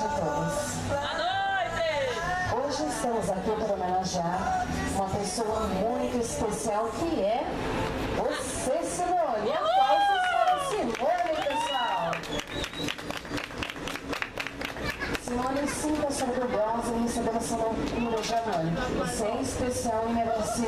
noite a todos. Boa noite! Hoje estamos aqui para homenagear uma pessoa muito especial que é você, Simone. Aplausos para a Simone, pessoal! Simone, sinta-se orgulhosa em receber essa loucura de amor. Você é especial e merece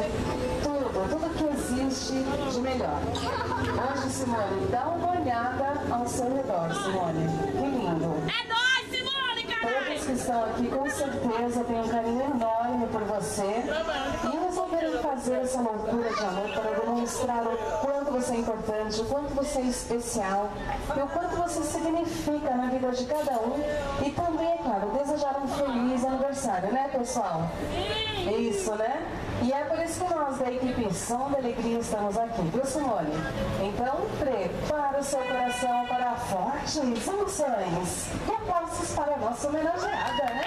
tudo que existe de melhor. Hoje, Simone, dá uma olhada ao seu redor, Simone. Que lindo! É nóis, Simone, caralho! Todos que estão aqui com certeza têm um carinho enorme por você e resolveram fazer essa loucura de amor para demonstrar o quanto você é importante, o quanto você é especial e o quanto você significa na vida de cada um e também, é claro, desejar um feliz aniversário, né, pessoal? Isso, né? E é por isso que nós da equipe Som da Alegria estamos aqui, viu, Simone? Então, prepara o seu coração para fortes emoções e aplausos para a nossa homenageada, né?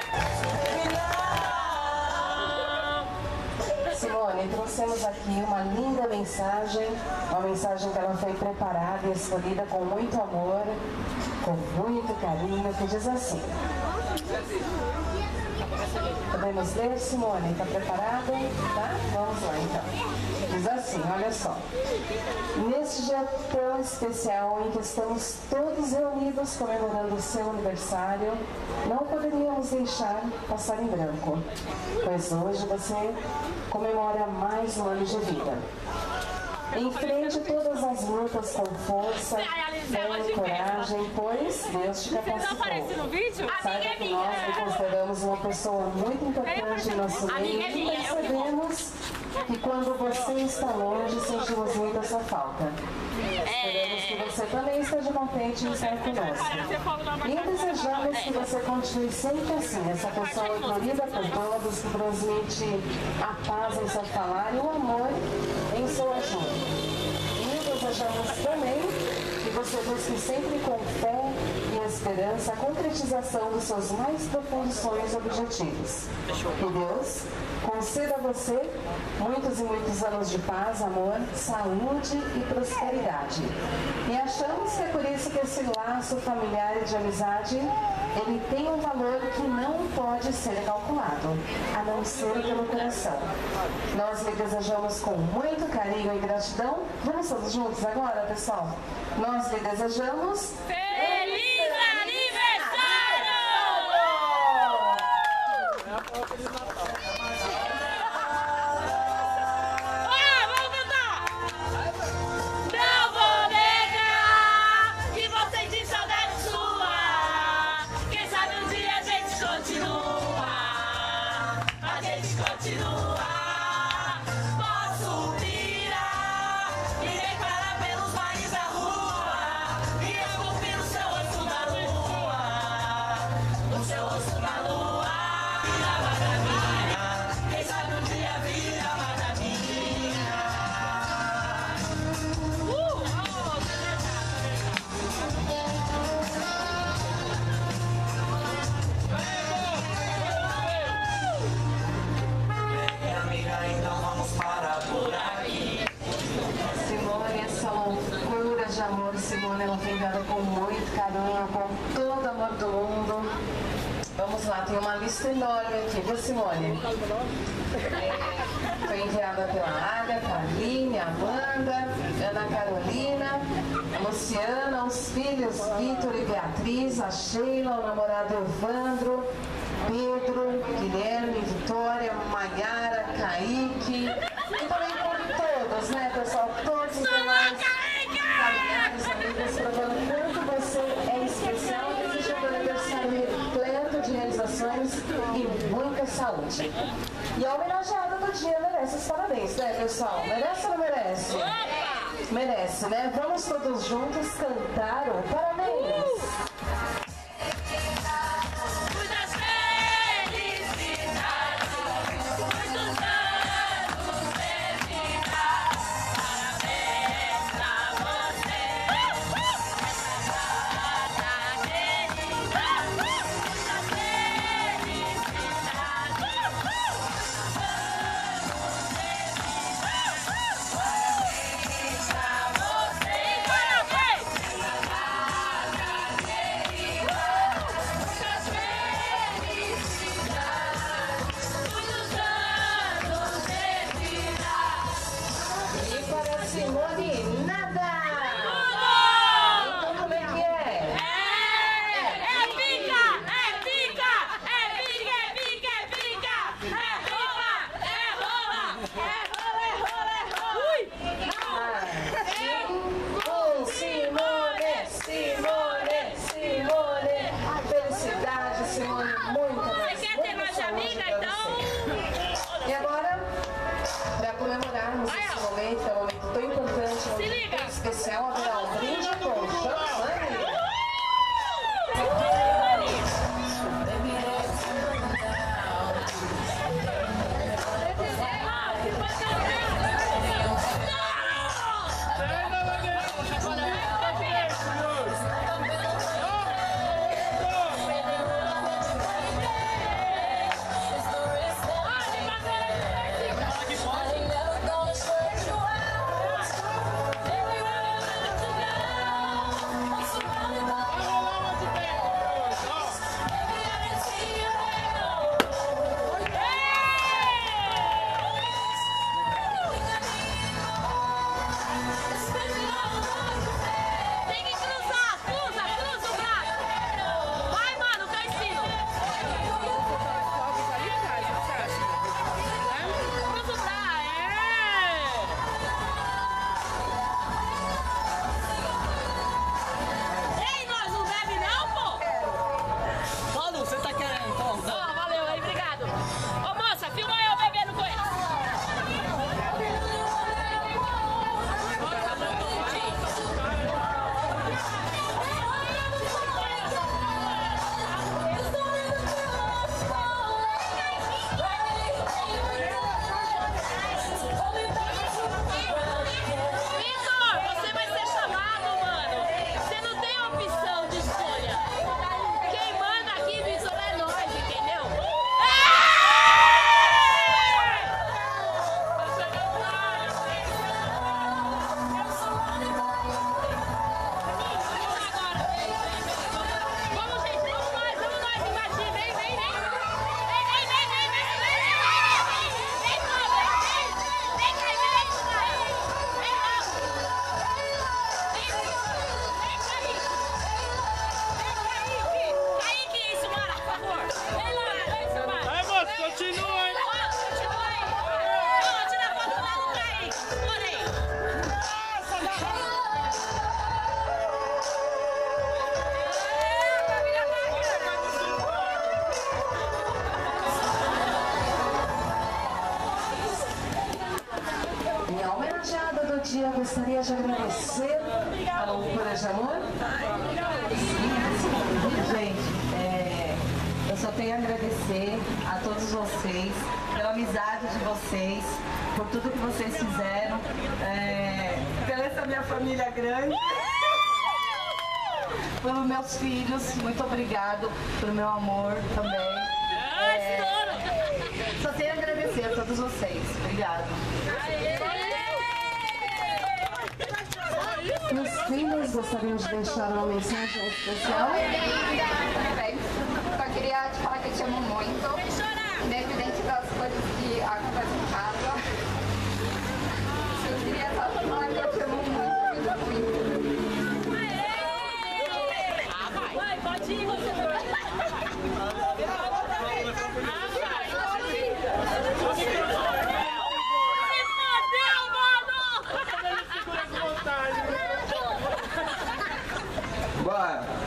Simone, trouxemos aqui uma linda mensagem, uma mensagem que ela foi preparada e escolhida com muito amor, com muito carinho, que diz assim. Podemos ler, Simone? Está preparada? Tá? Vamos lá, então. Diz assim, olha só. Neste dia tão especial em que estamos todos reunidos comemorando o seu aniversário, não poderíamos deixar passar em branco, pois hoje você comemora mais um ano de vida. Enfrente todas as lutas com força, fé e coragem, pois Deus te capacitou. Saiba que nós lhe consideramos uma pessoa muito importante em nosso meio e percebemos que quando você está longe, sentimos muito a sua falta. Esperamos que você também esteja contente em estar conosco. E desejamos que você continue sempre assim, essa pessoa acolhida por todos, que transmite a paz em seu falar e o amor em seu agir. E desejamos também que você busque sempre com fé e esperança a concretização dos seus mais profundos sonhos e objetivos. Que Deus conceda a você muitos e muitos anos de paz, amor, saúde e prosperidade. E achamos que é por isso que esse laço familiar e de amizade, ele tem um valor que não pode ser calculado, a não ser pelo coração. Nós lhe desejamos com muito carinho e gratidão. Vamos todos juntos agora, pessoal? Nós lhe desejamos... Feliz aniversário! Vamos cantar! Não vou negar que você tem saudade sua. Quem sabe um dia a gente continua. A gente continua. Posso virar e declarar pelos mares da rua e esculpir o seu rosto na lua. O seu rosto na lua. Vira maravilha. Quem sabe um dia vira maravilha. Amiga, então vamos parar por aqui. Simone, essa loucura de amor, Simone, ela foi enviada com muito carinho, com todo o amor do mundo. Vamos lá, tem uma lista enorme aqui, viu, Simone? Foi enviada pela Agatha, a Aline, a Amanda, Ana Carolina, a Luciana, os filhos Vitor e Beatriz, a Sheila, o namorado Evandro, Pedro, Guilherme, Vitória, Maiara, Kaique, e também por todos, né, pessoal? Todos os demais familiares, amigos, provando quanto você é especial e desejando um aniversário repleto de realizações e muita saúde. E a homenageada do dia merece os parabéns, né, pessoal? Merece ou não merece? Merece, né? Vamos todos juntos cantar o parabéns! Muitas felicidades, muitos anos de vida. Parabéns pra você. Essa data querida. Muitas felicidades. Feliz pra você. Parabéns. Simone, nada! Então como é que é? E agora, para comemorarmos esse momento, é um momento tão importante, um momento tão especial, haverá um brinde com champanhe. Eu gostaria de agradecer ao Cura de Amor. Gente, eu só tenho a agradecer a todos vocês, pela amizade de vocês, por tudo que vocês fizeram, pela essa minha família grande, pelos meus filhos, muito obrigado, pelo meu amor também. Só tenho a agradecer a todos vocês. Obrigado. Meus filhos gostariam de deixar uma mensagem especial? Só queria te falar que eu te amo muito, independente das coisas que acontecem em casa. Eu queria só falar que eu te amo muito, muito, muito. Vai, pode ir, você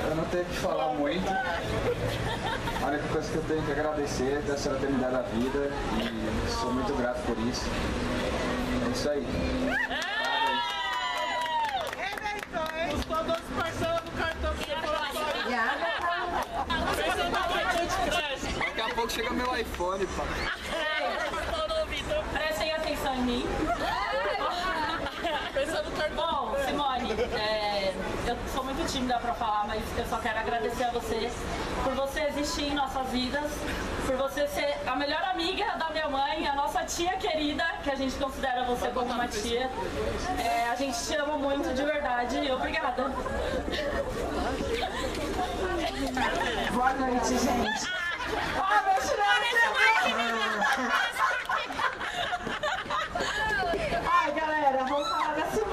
eu não tenho que falar muito. A única coisa que eu tenho que agradecer é a senhora ter me dado a vida e sou muito grato por isso. É isso aí. Custou 12 parcelas do cartão que você falou. Daqui a pouco chega meu iPhone, pá. Prestem atenção em mim. Bom, Simone, eu sou muito tímida pra falar, mas eu só quero agradecer a você por você existir em nossas vidas, por você ser a melhor amiga da minha mãe, a nossa tia querida, que a gente considera você como uma tia. A gente te ama muito, de verdade, e obrigada. Boa noite, gente. Ai, galera, vamos falar da Simone.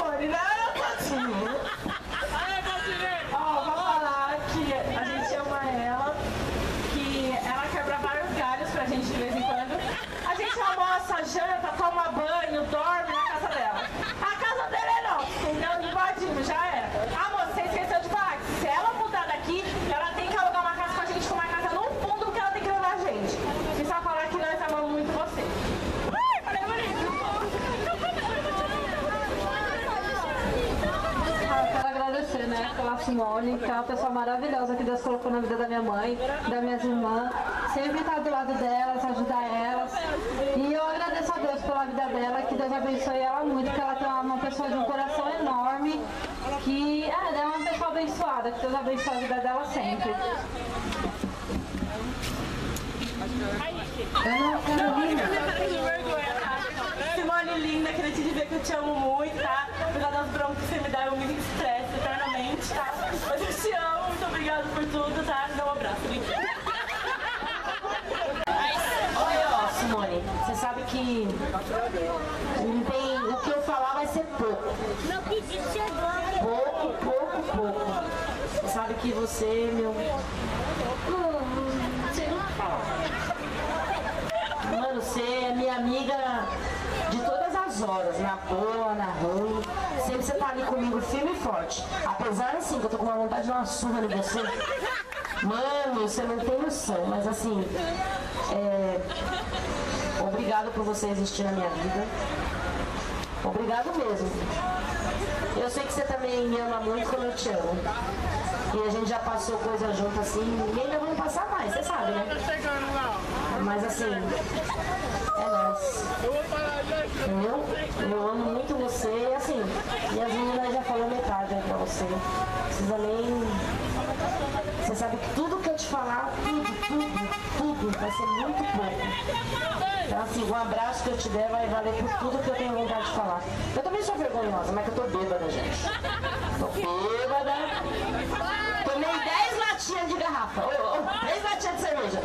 Vou falar que a gente ama ela, que ela quebra vários galhos pra gente de vez em quando. A gente almoça, janta, toma banho, dorme na casa dela. A casa dela é nossa, entendeu? Invadimos, já era. Amor, você esqueceu de falar que se ela mudar daqui, ela tem que alugar uma casa com a gente, com uma casa no fundo, porque ela tem que levar a gente. E só falar que nós amamos muito você. Eu quero agradecer, né, pela Simone, que é uma pessoa maravilhosa que Deus colocou na vida da minha mãe, das minhas irmãs. Sempre estar do lado delas, ajudar elas. E eu agradeço a Deus pela vida dela, que Deus abençoe ela muito, que ela tem uma pessoa de um coração enorme, que ela é uma pessoa abençoada, que Deus abençoe a vida dela sempre. Simone linda, queria te dizer que eu te amo muito, tá? Apesar das broncas que você me dá, eu me estresso eternamente, tá? Mas eu te amo, muito obrigada por tudo, tá? Me dá um abraço. Olha, ó, Simone, você sabe que o que eu falar vai ser pouco. Pouco. Você sabe que você, meu... Você não fala. Mano, você é minha amiga de todas as horas, na boa, na ruim. Sempre você tá ali comigo firme e forte. Apesar, assim, que eu tô com uma vontade de dar uma surra em você. Mano, você não tem noção, mas assim... Obrigado por você existir na minha vida. Obrigado mesmo. Eu sei que você também me ama muito como eu te amo. E a gente já passou coisa junto assim, e ainda vamos passar mais, você sabe, né? Mas assim, é nóis. Entendeu? Eu amo muito você e assim, e as meninas já falaram metade aí pra você. Precisa nem... Você sabe que tudo que eu te falar, tudo vai ser muito pouco. Então assim, um abraço que eu te der vai valer por tudo que eu tenho vontade de falar. Eu também sou vergonhosa, mas que eu tô bêbada, gente. Tô bêbada. Tomei 10 latinhas de garrafa. 10 latinhas de cerveja.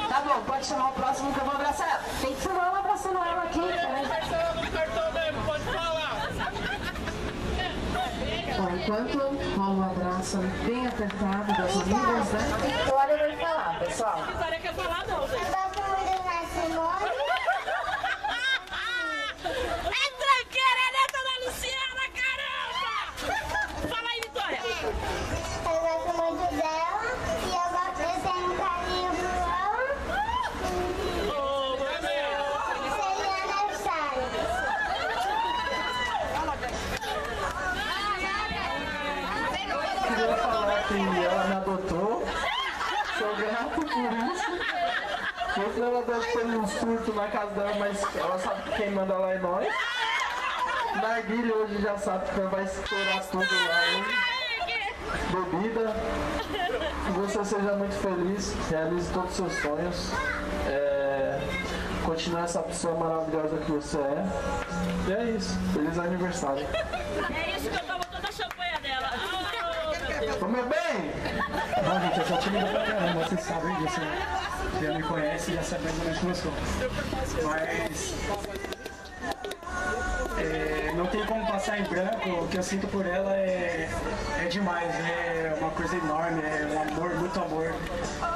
Tá bom, pode chamar o próximo que eu vou abraçar ela. Tem que filmar ela abraçando ela aqui. Bom, enquanto rola um abraço bem apertado das amigas, né? Vitória vai falar, pessoal. Vitória quer falar não, gente. Eu gosto muito da Simone. É tranqueira, é neta da Luciana, caramba! Fala aí, Vitória. Eu gosto muito dela. E eu tenho um carinho por ela. Seria aniversário. Queria falar que ela me adotou. Sou grato por isso. Outra ela deve ter um surto na casa dela, mas ela sabe que quem manda lá é nós. Narguilha hoje já sabe que vai estourar tudo lá, hein? Bebida. Que você seja muito feliz, realize todos os seus sonhos. Continue essa pessoa maravilhosa que você é. E é isso. Feliz aniversário. É isso que eu tomo toda a champanhe dela. Oh, meu Deus. Ô meu bem! Bom, gente, eu sou tímido pra caramba, vocês sabem disso, né? Já me conhece, já sabe mais ou menos como eu sou. Mas não tem como passar em branco, o que eu sinto por ela é demais, é uma coisa enorme, é um amor, muito amor.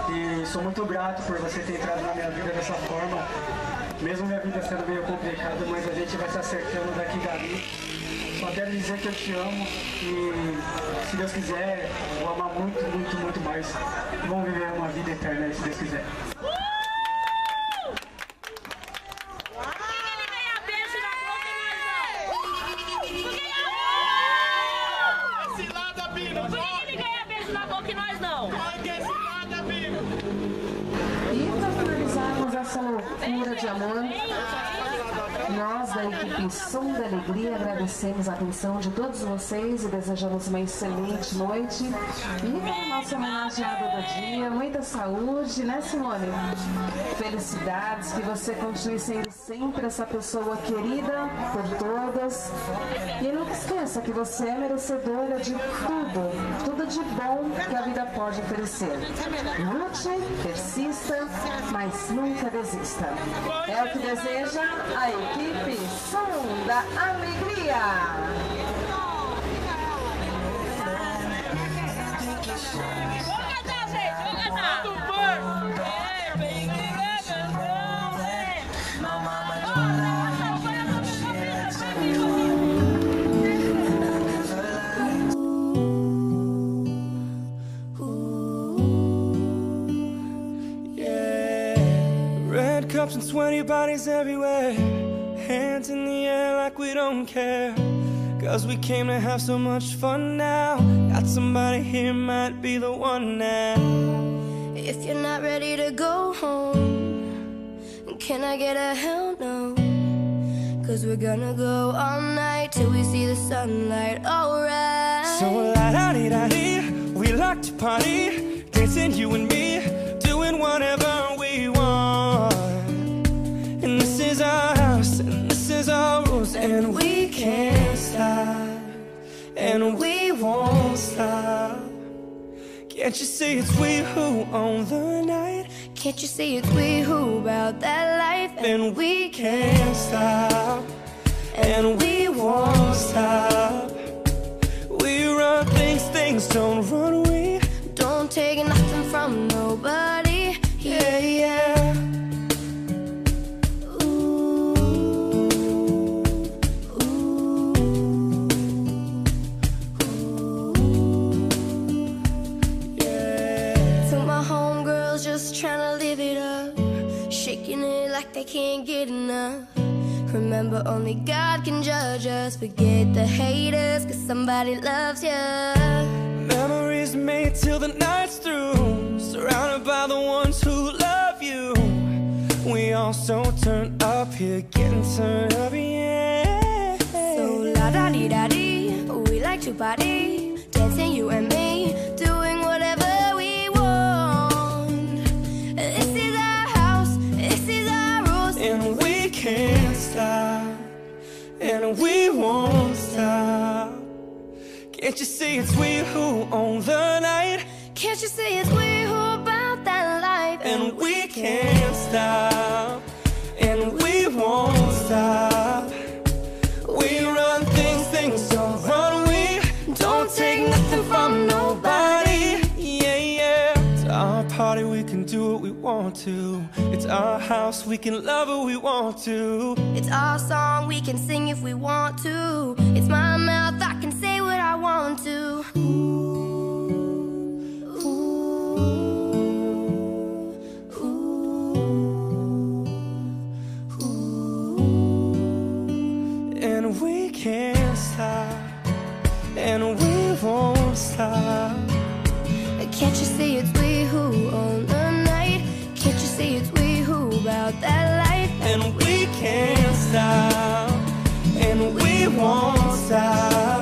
E sou muito grato por você ter entrado na minha vida dessa forma. Mesmo minha vida sendo meio complicada, mas a gente vai se acertando daqui e dali. Só quero dizer que eu te amo e, se Deus quiser, vou amar muito, muito, muito mais. Vamos viver uma vida eterna, se Deus quiser. E para finalizarmos essa loucura de amor, nós da equipe Som da Alegria agradecemos a atenção de todos vocês e desejamos uma excelente noite. E para a nossa homenageada do dia, muita saúde, né, Simone? Felicidades, que você continue sendo sempre essa pessoa querida por todas. E nunca esqueça que você é merecedora de tudo de bom que a vida pode oferecer. Lute, persista, mas nunca desista. É o que deseja a equipe Som da Alegria. cups and sweaty bodies everywhere. Hands in the air like we don't care. Cause we came to have so much fun now. Got somebody here, might be the one now. If you're not ready to go home, can I get a hell no? Cause we're gonna go all night till we see the sunlight, alright. So la-da-dee-da-dee, we like to party, dancing you and me, doing whatever we want. And this is our house, and this is our rules, and we can't stop, and we won't stop. Can't you see it's we who own the night? Can't you see it's we who about that life? And we can't stop, and we won't stop. We run things, things don't run. We don't take nothing from nobody. Yeah, yeah. Just trying to live it up, shaking it like they can't get enough. Remember, only God can judge us. Forget the haters, cause somebody loves ya. Memories made till the night's through, surrounded by the ones who love you. We all so turned up here, getting turned up, yeah. So la-da-dee-da-dee, we like to party, dancing you and me, doing whatever we want. This is our house, this is our rules, and we can't stop, and we won't stop. Can't you see it's we who own the night? Can't you see it's we who about that life? And we can't stop, and we won't stop. We run things, things don't run. We don't take nothing from nobody. Yeah, yeah. It's our party, we can do what we want to. It's our house, we can love who we want to. It's our song, we can sing if we want to. It's my mouth, I can say what I want to. And we can't stop, and we won't stop. Can't you see it's we who own the night? Can't you see it's we who about that life? And we can't stop, and we won't stop.